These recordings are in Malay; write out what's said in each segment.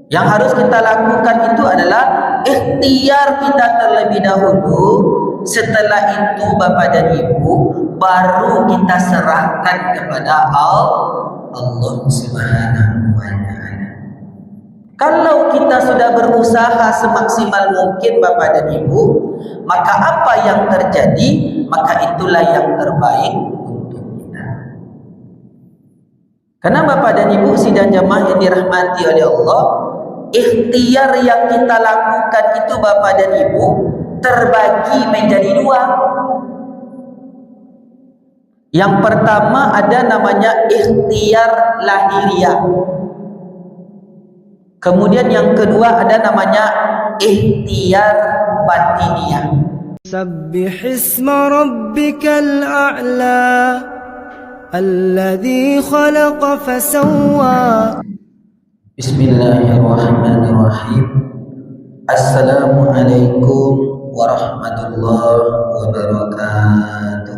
Yang harus kita lakukan itu adalah ikhtiar kita terlebih dahulu. Setelah itu Bapak dan Ibu, baru kita serahkan kepada Allah Subhanahu wa ta'ala. Kalau kita sudah berusaha semaksimal mungkin Bapak dan Ibu, maka apa yang terjadi, maka itulah yang terbaik untuk kita. Karena Bapak dan Ibu sidang jamaah yang dirahmati oleh Allah, ikhtiar yang kita lakukan itu Bapak dan Ibu terbagi menjadi dua. Yang pertama ada namanya ikhtiar lahiriah. Kemudian yang kedua ada namanya ikhtiar batiniah. Sabbihisma rabbikal a'la alladzi khalaqa fasawwa. Bismillahirrahmanirrahim. Assalamualaikum warahmatullahi wabarakatuh.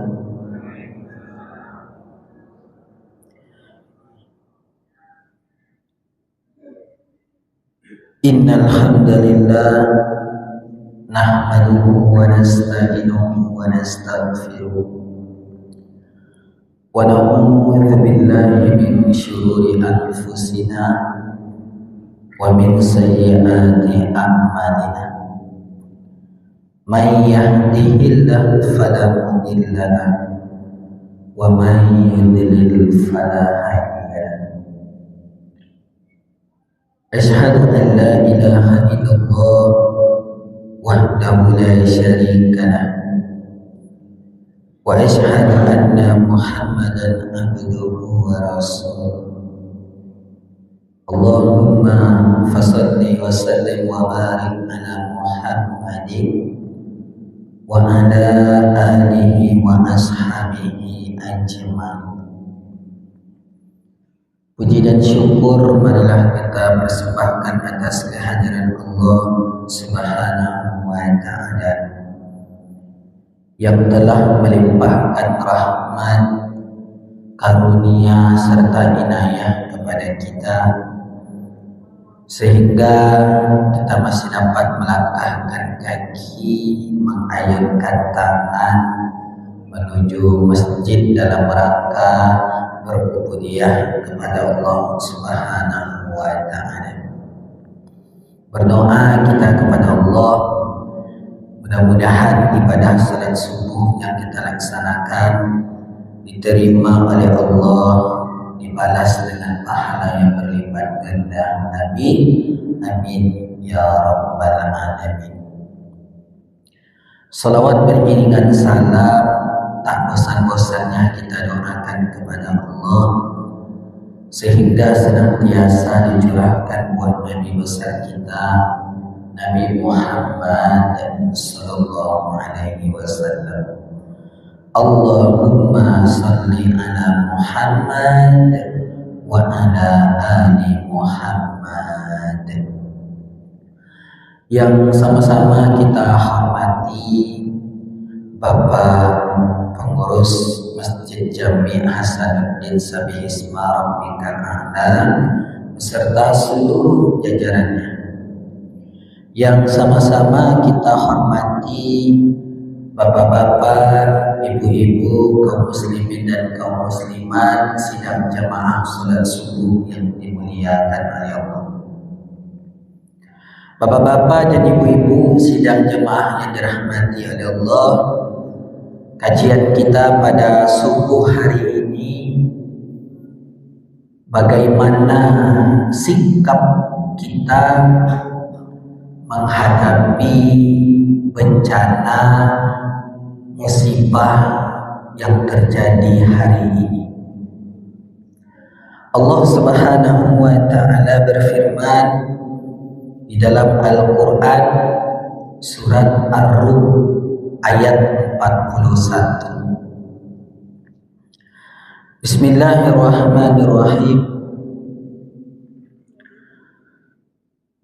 Innal hamdalillah nahmaduhu wa nasta'inuhu wa nastaghfiruh wa na'udzu billahi min syururi anfusina wa min sayyiati a'malina. May yahdihillahu fala mudilla lahu wa may yudlil fala hadiya lahu. Asyhadu an la ilaha illallah wahdahu la syarika lahu wa asyhadu anna Muhammadan abduhu wa rasuluh. Allahumma fasalli wa sallim wa barik ala Muhammadin wa ala alihi wa ashabihi ajma'in. Puji dan syukur marilah kita persembahkan atas kehadiran Allah Subhanahu wa ta'ala yang telah melimpahkan rahmat, karunia serta inayah kepada kita sehingga kita masih dapat melangkahkan kaki, mengayunkan tangan menuju masjid dalam rangka berubudiyah kepada Allah Subhanahu wa ta'ala. Berdoa kita kepada Allah, mudah-mudahan ibadah salat subuh yang kita laksanakan diterima oleh Allah, dibalas dengan pahala yang berlipat ganda. Amin, amin ya rabbal alamin. Salawat beriringan salam tak bosan-bosannya kita doakan kepada Allah sehingga senantiasa dicurahkan buat Nabi besar kita Nabi Muhammad sallallahu alaihi wasallam. Allahumma salli ala Muhammad wa ala ali Muhammad. Yang sama-sama kita hormati Bapak pengurus Masjid Jami' Hasanuddin Sabbihisma Rabbikal A'la beserta seluruh jajarannya. Yang sama-sama kita hormati bapak-bapak, ibu-ibu, kaum muslimin dan kaum muslimat sidang jamaah salat subuh yang dimuliakan oleh Allah. Bapak-bapak dan ibu-ibu sidang jamaah yang dirahmati oleh Allah, kajian kita pada subuh hari ini bagaimana sikap kita menghadapi bencana musibah yang terjadi hari ini. Allah Subhanahu wa ta'ala berfirman di dalam Al-Quran surat Ar-Rum ayat 41. Bismillahirrahmanirrahim.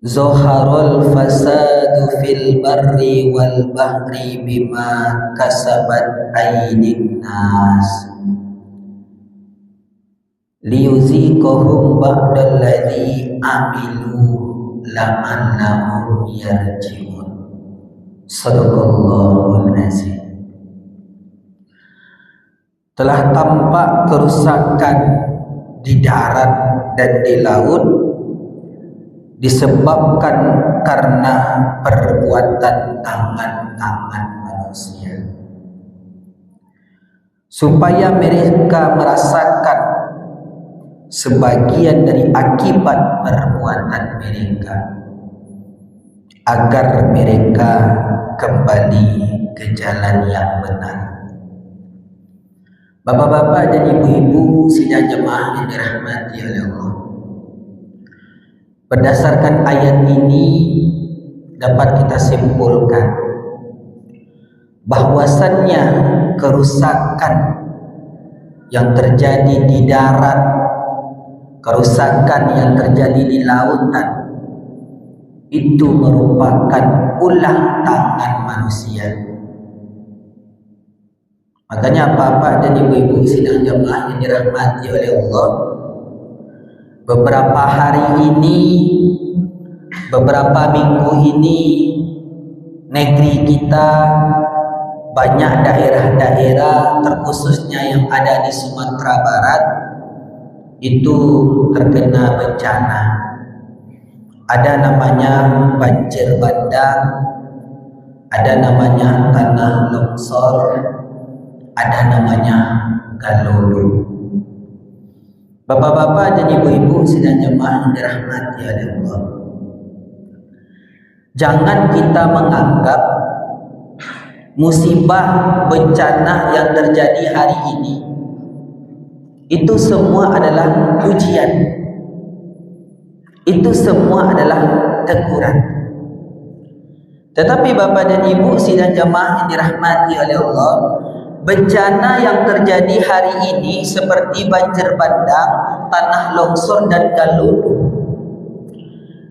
Zaharul fasadu fil barri wal bahri bima kasabat aydin nas liyuziqahum ba'dalladzi amilu la'allahum yarji'un. Shadaqallahul azim. Telah tampak kerusakan di darat dan di laut disebabkan karena perbuatan tangan-tangan manusia, supaya mereka merasakan sebagian dari akibat perbuatan mereka, agar mereka kembali ke jalan yang benar. Bapak-bapak dan ibu-ibu sidang jemaah yang dirahmati oleh Allah, berdasarkan ayat ini dapat kita simpulkan bahwasannya kerusakan yang terjadi di darat, kerusakan yang terjadi di lautan, itu merupakan ulah tangan manusia. Makanya bapak dan ibu-ibu sidang jemaah yang dirahmati oleh Allah, beberapa hari ini, beberapa minggu ini, negeri kita banyak daerah-daerah, terkhususnya yang ada di Sumatera Barat, itu terkena bencana. Ada namanya banjir bandang, ada namanya tanah longsor, ada namanya galolo. Bapak-bapak dan ibu-ibu sidang jemaah yang dirahmati oleh Allah, jangan kita menganggap musibah bencana yang terjadi hari ini itu semua adalah ujian, itu semua adalah teguran. Tetapi bapak dan ibu sidang jemaah yang dirahmati oleh Allah, bencana yang terjadi hari ini seperti banjir bandang, tanah longsor dan galolo,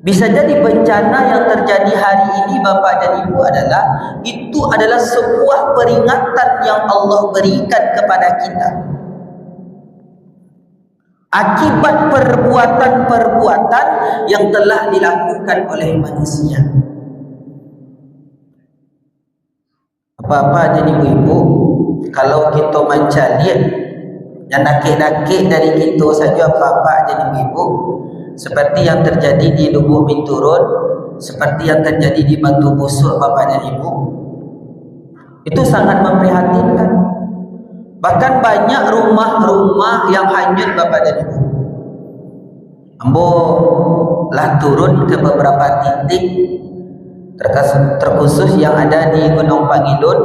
bisa jadi bencana yang terjadi hari ini bapak dan ibu itu adalah sebuah peringatan yang Allah berikan kepada kita akibat perbuatan-perbuatan yang telah dilakukan oleh manusia. Bapak dan ibu-ibu, kalau kita mencari yang nakik-nakik dari kita saja bapak dan ibu-ibu, seperti yang terjadi di Lubuk Binturun, seperti yang terjadi di Batu Busuk bapak dan ibu, itu sangat memprihatinkan. Bahkan banyak rumah-rumah yang hanyut bapak dan ibu. Ambo lah turun ke beberapa titik, terkhusus yang ada di Gunung Pangidun,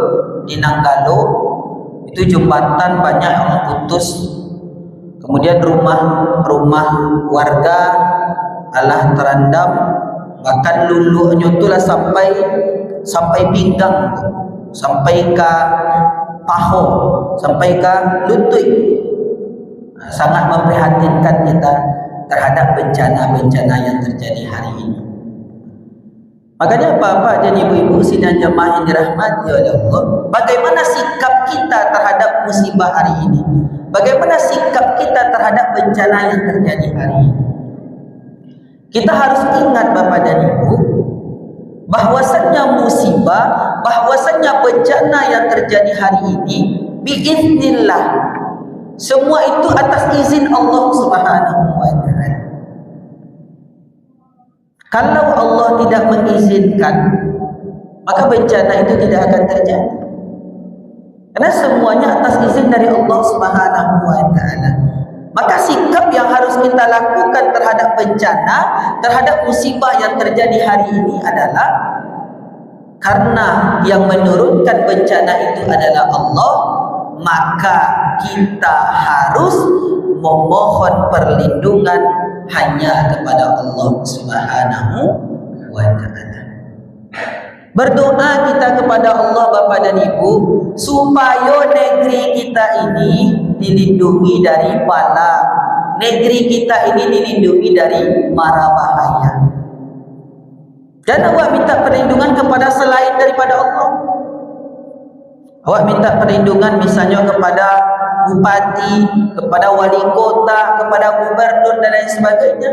di Nanggalo, itu jembatan banyak yang putus. Kemudian rumah-rumah warga alah terendam, bahkan luluhnya itulah sampai pinggang, sampai ke paha, sampai ke lutut. Sangat memprihatinkan kita terhadap bencana-bencana yang terjadi hari ini. Makanya bapak dan ibu-ibu sidang jemaah yang dirahmati oleh Allah, bagaimana sikap kita terhadap musibah hari ini? Bagaimana sikap kita terhadap bencana yang terjadi hari ini? Kita harus ingat bapak dan ibu, bahwasannya musibah, bahwasannya bencana yang terjadi hari ini, biiznillah, semua itu atas izin Allah Subhanahu wa ta'ala. Kalau Allah tidak mengizinkan, maka bencana itu tidak akan terjadi. Karena semuanya atas izin dari Allah Subhanahu wa ta'ala. Maka sikap yang harus kita lakukan terhadap bencana, terhadap musibah yang terjadi hari ini adalah, karena yang menurunkan bencana itu adalah Allah, maka kita harus memohon perlindungan hanya kepada Allah Subhanahu wa ta'ala. Berdoa kita kepada Allah bapak dan ibu, supaya negeri kita ini dilindungi dari bala, negeri kita ini dilindungi dari mara bahaya. Dan awak minta perlindungan kepada selain daripada Allah. Awak minta perlindungan misalnya kepada bupati, kepada wali kota, kepada gubernur dan lain sebagainya.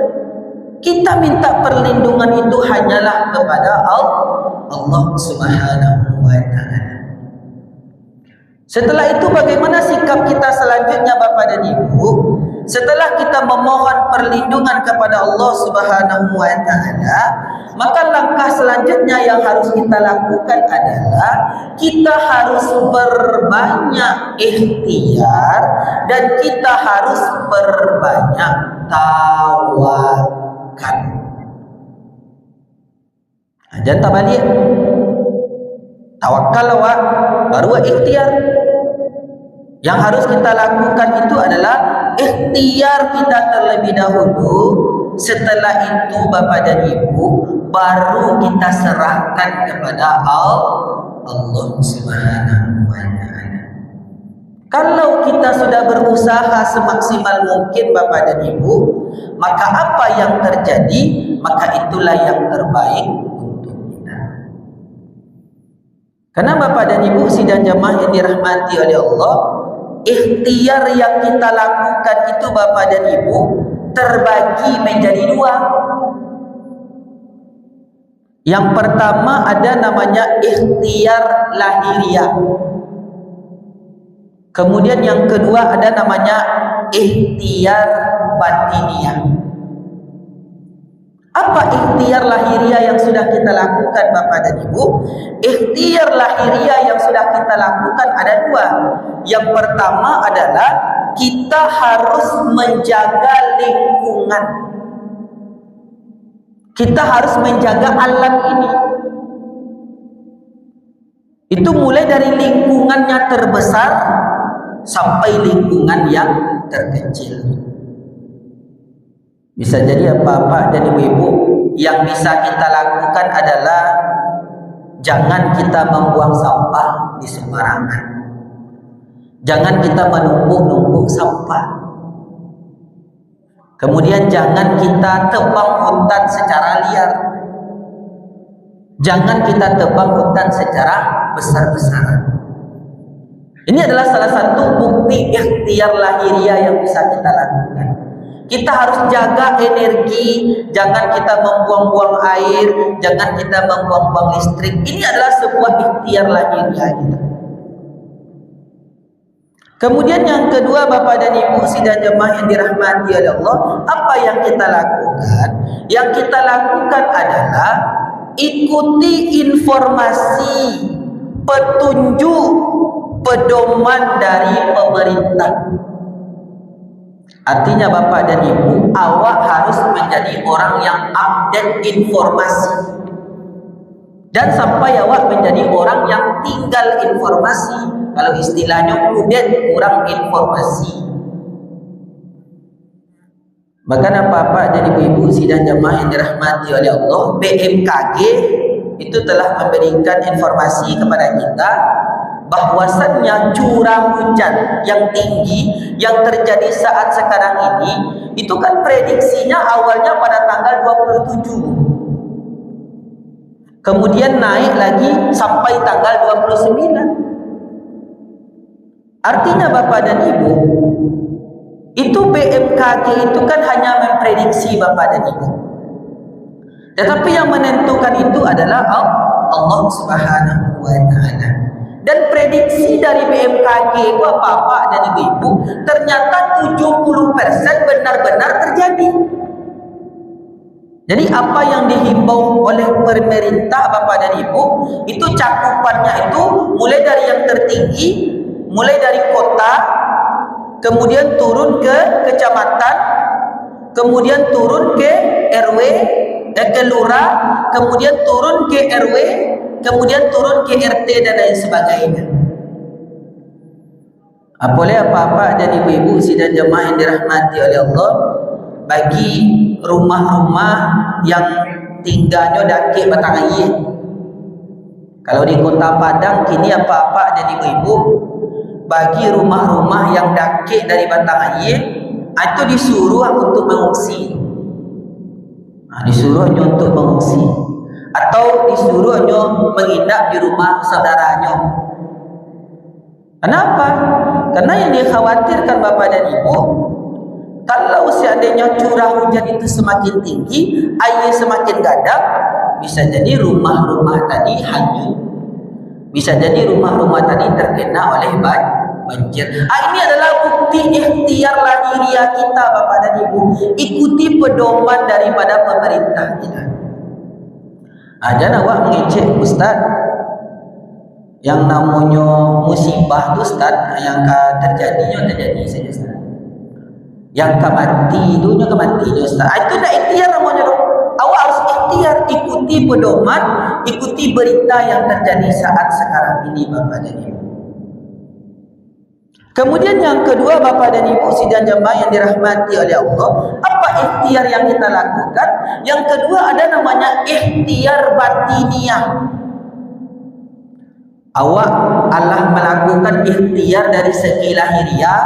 kita minta perlindungan itu hanyalah kepada Allah Subhanahu wa ta'ala. Setelah itu bagaimana sikap kita selanjutnya Bapak dan Ibu? Setelah kita memohon perlindungan kepada Allah Subhanahu wa ta'ala, maka langkah selanjutnya yang harus kita lakukan adalah kita harus berbanyak ikhtiar dan kita harus berbanyak tawakal. Jangan tak balik. Tawakal awak baru ikhtiar. Yang harus kita lakukan itu adalah ikhtiar kita terlebih dahulu. Setelah itu Bapak dan Ibu baru kita serahkan kepada Allah Subhanahu wa ta'ala. Kalau kita sudah berusaha semaksimal mungkin Bapak dan Ibu, maka apa yang terjadi, maka itulah yang terbaik untuk kita. Karena Bapak dan Ibu sidang jamaah yang dirahmati oleh Allah, ikhtiar yang kita lakukan itu Bapak dan Ibu terbagi menjadi dua. Yang pertama ada namanya ikhtiar lahiriah. Kemudian yang kedua ada namanya ikhtiar batiniah. Apa ikhtiar lahiriah yang sudah kita lakukan Bapak dan Ibu? Ikhtiar lahiriah yang sudah kita lakukan ada dua. Yang pertama adalah kita harus menjaga lingkungan. Kita harus menjaga alam ini. Itu mulai dari lingkungannya terbesar sampai lingkungan yang terkecil. Bisa jadi Bapak dan Ibu-ibu, yang bisa kita lakukan adalah jangan kita membuang sampah di sembarangan. Jangan kita menumpuk-numpuk sampah. Kemudian jangan kita tebang hutan secara liar. Jangan kita tebang hutan secara besar-besaran. Ini adalah salah satu bukti ikhtiar lahiriah yang bisa kita lakukan. Kita harus jaga energi, jangan kita membuang-buang air, jangan kita membuang-buang listrik. Ini adalah sebuah ikhtiar lahiriah kita. Kemudian yang kedua Bapak dan Ibu sidang jemaah yang dirahmati oleh Allah, apa yang kita lakukan? Yang kita lakukan adalah ikuti informasi, petunjuk, pedoman dari pemerintah. Artinya Bapak dan Ibu, awak harus menjadi orang yang update informasi. Dan sampai awak menjadi orang yang tinggal informasi. Kalau istilahnya update, kurang informasi. Bahkan Bapak dan Ibu-ibu sidang jemaah yang dirahmati oleh Allah, BMKG itu telah memberikan informasi kepada kita bahwasannya curah hujan yang tinggi yang terjadi saat sekarang ini itu kan prediksinya awalnya pada tanggal 27, kemudian naik lagi sampai tanggal 29. Artinya Bapak dan Ibu, itu BMKG itu kan hanya memprediksi Bapak dan Ibu, tetapi yang menentukan itu adalah Allah Subhanahu wa ta'ala. Dan prediksi dari BMKG Bapak dan Ibu ternyata 70% benar-benar terjadi. Jadi apa yang dihimbau oleh pemerintah Bapak dan Ibu itu cakupannya itu mulai dari yang tertinggi, mulai dari kota, kemudian turun ke kecamatan, kemudian turun ke RW, ke lurah, kemudian turun ke RW, kemudian turun ke RT dan lain sebagainya. Boleh apa-apa dan ibu-ibu sidang jemaah yang dirahmati oleh Allah, bagi rumah-rumah yang tinggalnya daki batang air. Kalau di Kota Padang kini apa-apa dan ibu-ibu, bagi rumah-rumah yang daki dari batang air itu disuruh untuk mengungsi. Disuruhnya untuk mengungsi, atau disuruhnya menginap di rumah saudaranya. Kenapa? Karena yang dikhawatirkan Bapak dan Ibu, Kalau seandainya curah hujan itu semakin tinggi, air semakin gadap, bisa jadi rumah-rumah tadi hanyut. Bisa jadi rumah-rumah tadi terkena oleh banjir. Ini adalah bukti ikhtiar lahiriah kita Bapak dan Ibu. Ikuti pedoman daripada pemerintah kita. Jangan awak mengecek Ustaz. Yang namanya musibah tu Ustaz, yang terjadi saja Ustaz. Yang kemati itu Ustaz. Itu dah ikhtiar namanya. Awak harus ikhtiar, ikuti pedoman, ikuti berita yang terjadi saat sekarang ini Bapak dan Ibu. Kemudian yang kedua Bapak dan Ibu sidang jemaah yang dirahmati oleh Allah, apa ikhtiar yang kita lakukan? Yang kedua ada namanya ikhtiar batiniah. Awak Allah melakukan ikhtiar dari segi lahiriah,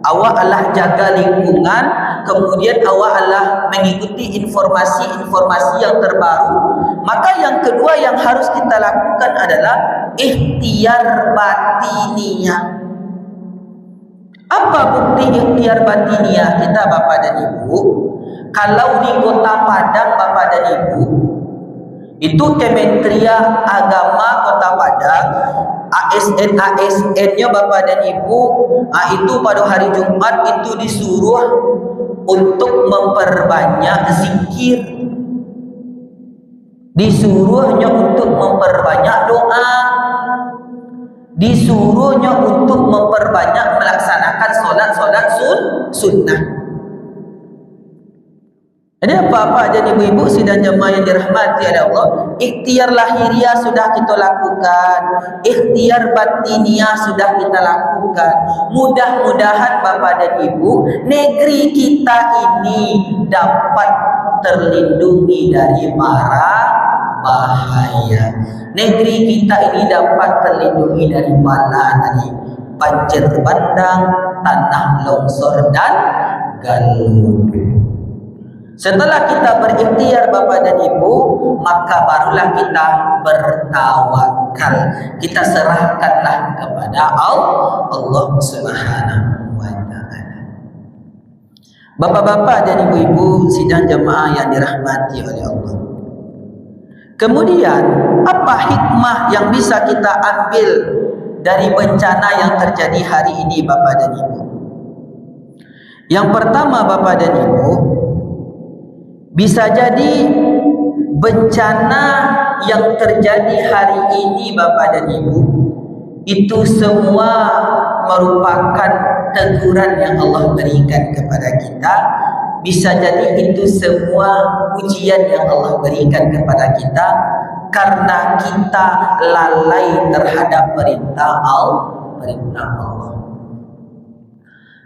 awak Allah jaga lingkungan, kemudian awak Allah mengikuti informasi-informasi yang terbaru. Maka yang kedua yang harus kita lakukan adalah ikhtiar batiniah. Apa bukti ikhtiar batiniah kita Bapak dan Ibu? Kalau di Kota Padang Bapak dan Ibu, itu Kementerian Agama Kota Padang, ASN-nya Bapak dan Ibu, itu pada hari Jumat itu disuruh untuk memperbanyak zikir. Disuruhnya untuk memperbanyak doa. Disuruhnya untuk memperbanyak melaksanakan solat-solat sunnah. Jadi apa-apa jadi ibu-ibu sidang jemaah yang dirahmati oleh Allah, ikhtiar lahiriah sudah kita lakukan, ikhtiar batiniah sudah kita lakukan. Mudah-mudahan Bapak dan Ibu, negeri kita ini dapat terlindungi dari mara bahaya. Negeri kita ini dapat terlindungi dari bala tadi, banjir bandang, tanah longsor dan galudug. Setelah kita berikhtiar Bapak dan Ibu, maka barulah kita bertawakal. Kita serahkanlah kepada Allah Subhanahu wa taala. Bapak-bapak dan ibu-ibu sidang jemaah yang dirahmati oleh Allah. Kemudian, apa hikmah yang bisa kita ambil dari bencana yang terjadi hari ini Bapak dan Ibu? Yang pertama Bapak dan Ibu, bisa jadi bencana yang terjadi hari ini Bapak dan Ibu, itu semua merupakan teguran yang Allah berikan kepada kita. Bisa jadi itu semua ujian yang Allah berikan kepada kita karena kita lalai terhadap perintah Allah.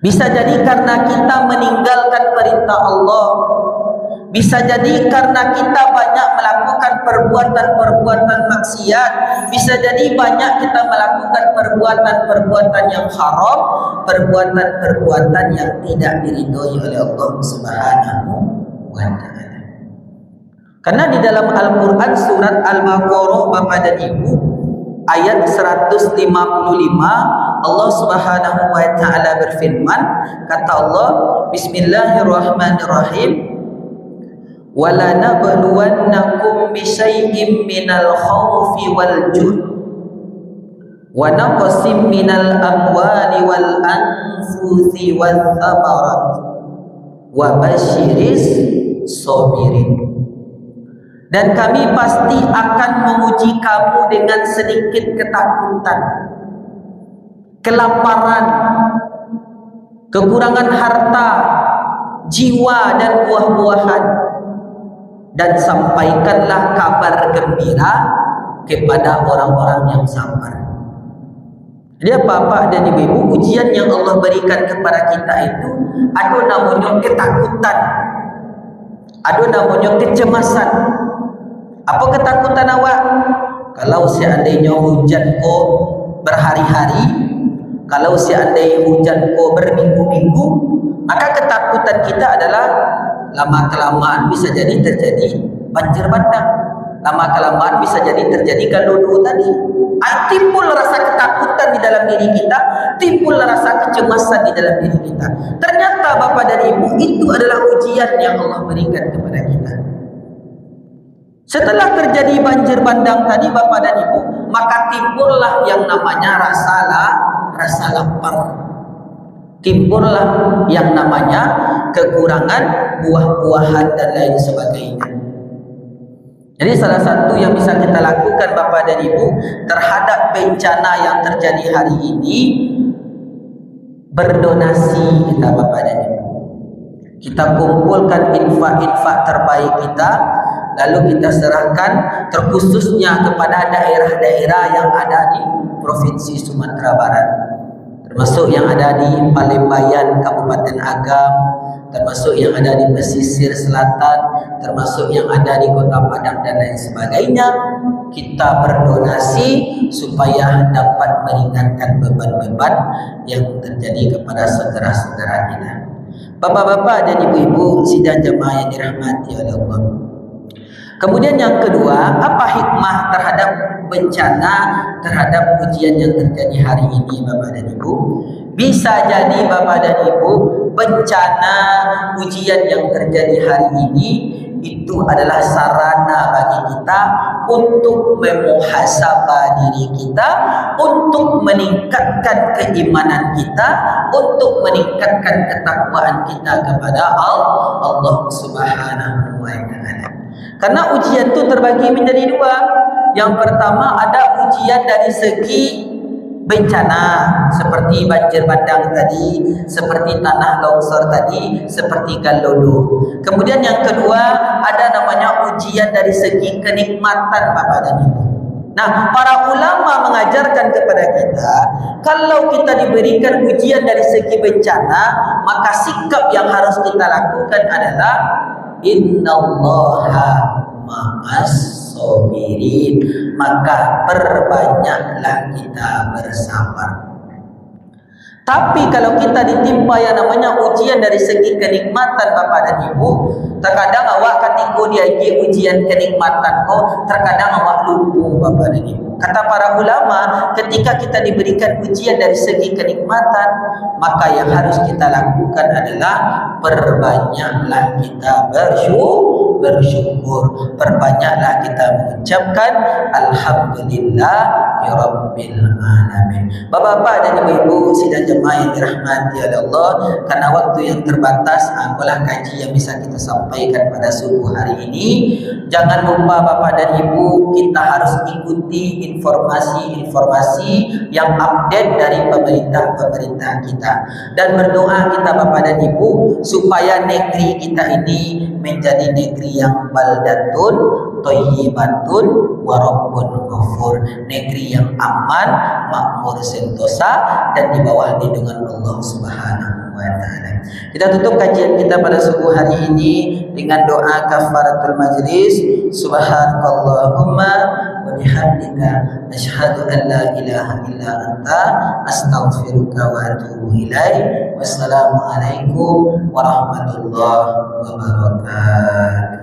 Bisa jadi karena kita meninggalkan perintah Allah. Bisa jadi karena kita banyak melakukan perbuatan-perbuatan maksiat. Bisa jadi banyak kita melakukan perbuatan-perbuatan yang haram, perbuatan-perbuatan yang tidak diridhoi oleh Allah Subhanahu wa taala. Karena di dalam Al-Qur'an surat Al-Baqarah Bapak dan Ibu ayat 155 Allah Subhanahu wa taala berfirman, kata Allah, Bismillahirrahmanirrahim, wala nabluwannakum bisyai'im minal khawfi wal jud wa naqsim minal amwali wal anfusi wal thamarat wa basyiris sabirin. Dan kami pasti akan menguji kamu dengan sedikit ketakutan, kelaparan, kekurangan harta, jiwa dan buah-buahan. Dan sampaikanlah kabar gembira kepada orang-orang yang sabar. Jadi Bapak dan Ibu, ujian yang Allah berikan kepada kita itu ada namanya ketakutan, ada namanya kecemasan. Apa ketakutan awak? Kalau seandainya hujan kok berhari-hari, kalau seandainya hujan kok berminggu-minggu, maka ketakutan kita adalah lama-kelamaan bisa jadi terjadi banjir bandang. lama kelamaan bisa jadi terjadi galaudu tadi. Timbul rasa ketakutan di dalam diri kita, timbul rasa kecemasan di dalam diri kita. Ternyata Bapak dan Ibu, itu adalah ujian yang Allah berikan kepada kita. Setelah terjadi banjir bandang tadi Bapak dan Ibu, maka timbullah yang namanya rasa lapar. Timbullah yang namanya kekurangan buah-buahan dan lain sebagainya. Jadi salah satu yang bisa kita lakukan Bapak dan Ibu terhadap bencana yang terjadi hari ini, berdonasi kita Bapak dan Ibu. Kita kumpulkan infak-infak terbaik kita, lalu kita serahkan terkhususnya kepada daerah-daerah yang ada di Provinsi Sumatera Barat, termasuk yang ada di Palembang, Kabupaten Agam, termasuk yang ada di pesisir selatan, termasuk yang ada di Kota Padang dan lain sebagainya. Kita berdonasi supaya dapat meringankan beban-beban yang terjadi kepada saudara-saudara kita. Bapak-bapak dan ibu-ibu sidang jemaah yang dirahmati oleh Allah. Kemudian yang kedua, apa hikmah terhadap bencana, terhadap ujian yang terjadi hari ini Bapak dan Ibu? Bisa jadi Bapak dan Ibu, bencana ujian yang terjadi hari ini itu adalah sarana bagi kita untuk memuhasabah diri kita, untuk meningkatkan keimanan kita, untuk meningkatkan ketakwaan kita kepada Allah Subhanahu wa Ta'ala. Karena ujian itu terbagi menjadi dua. Yang pertama ada ujian dari segi bencana, seperti banjir bandang tadi, seperti tanah longsor tadi, seperti galaudu. Kemudian yang kedua ada namanya ujian dari segi kenikmatan Bapak dan Ibu. Nah, para ulama mengajarkan kepada kita, kalau kita diberikan ujian dari segi bencana, maka sikap yang harus kita lakukan adalah innallaha ma'as sabirin, maka perbanyaklah kita bersabar. Tapi kalau kita ditimpa yang namanya ujian dari segi kenikmatan Bapak dan Ibu, terkadang awak ketika dia ujian kenikmatan terkadang awak lupa Bapak dan Ibu. Kata para ulama, ketika kita diberikan ujian dari segi kenikmatan, maka yang harus kita lakukan adalah perbanyaklah kita bersyukur, perbanyaklah kita mengucapkan alhamdulillah ya rabbil alamin. Bapak-bapak dan ibu-ibu sidang jemaah yang dirahmati oleh Allah, karena waktu yang terbatas, apalah kaji yang bisa kita sampaikan pada subuh hari ini. Jangan lupa Bapak dan Ibu, kita harus ikuti informasi-informasi yang update dari pemerintah kita, dan berdoa kita Bapak dan Ibu supaya negeri kita ini menjadi negeri yang baldatun thayyibatun wa rabbun ghafur, negeri yang aman, makmur, sentosa, dan di bawah lindungan Allah Subhanahu wa Ta'ala. Kita tutup kajian kita pada subuh hari ini dengan doa kafaratul majlis. Subhanakallahumma wa bihamdika asyhadu an la ilaha illa anta astaghfiruka wa atubu ilaik. Wassalamualaikum warahmatullahi wabarakatuh.